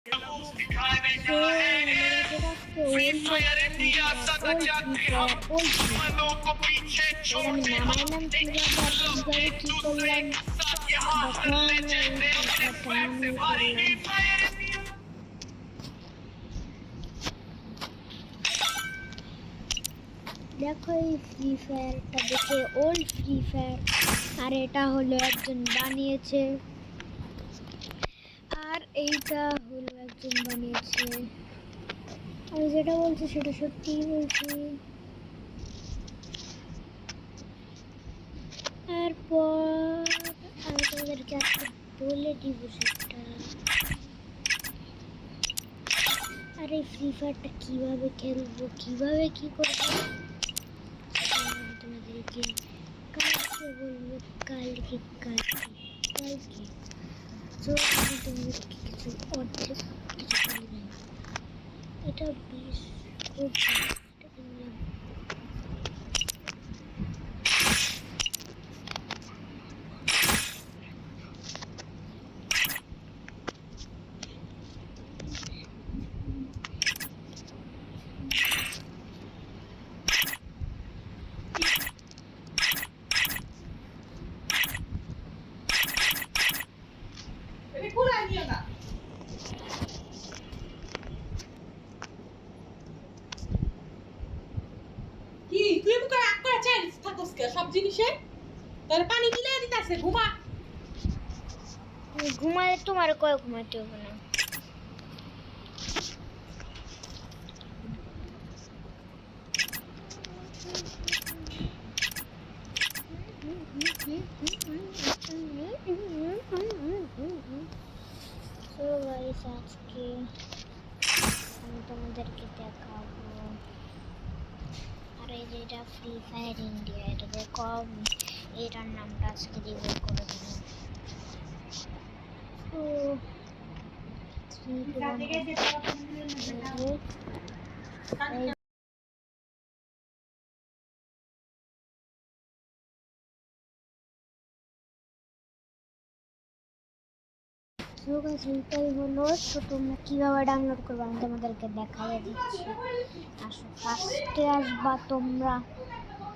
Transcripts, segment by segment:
तो मेरा আজকে ওল্ড এটা আমি নামাইলাম কিভাবে কি করলাম দেখো এই ফ্রি ফায়ারটা দেখে ওল্ড ফ্রি ফায়ার আর এটা হলো একজন বানিয়েছে আর এইটা হলো একজন বানিয়েছে আমি যেটা বলছি সেটা সত্যিই বলছি এরপর আমি তোমাদেরকে আজকে বলে দিব সেটা আর এই ফ্রি ফায়ারটা কীভাবে খেলবো কীভাবে কী করবো তোমাদেরকে কালকে বলবো কালকে তো আমি তোমাদেরকে কিছু অর্ধেক কিছু বলবো এটা বেশ খুব সব জিনিসে তোর পানি মিলে দিতেছে ঘুমা ঘুমালে তোমার কয় ঘুমাইতে হবে না তো গাইস আজকে আমি তোমাদেরকে দেখাবো আর এই যেটা ফ্রি ফায়ার ইন্ডিয়া এটা দেখো এটার নামটা আজকে রিভিল করে দেবো সেইটাই হলো তো তোমরা কীভাবে ডাউনলোড করবে আমি তোমাদেরকে দেখাতে দিচ্ছি আসো ফার্স্টে আসবা তোমরা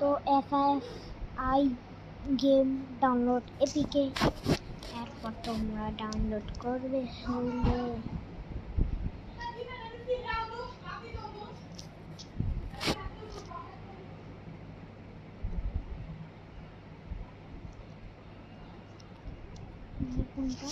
তো FFI গেম ডাউনলোড এপিকে এরপর তোমরা ডাউনলোড করবে হলে কোনটা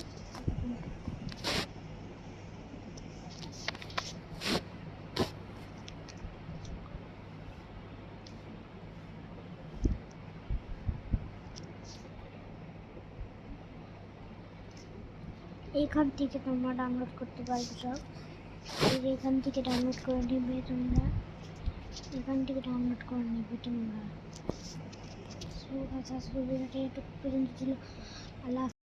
এইখান থেকে তোমরা ডাউনলোড করতে পারবে সব এখান থেকে ডাউনলোড করে নেবে তোমরা এখান থেকে ডাউনলোড করে নেবে তোমরা সো গাইস আজকের ভিডিওটা এটুকু পর্যন্ত ছিল আল্লাহ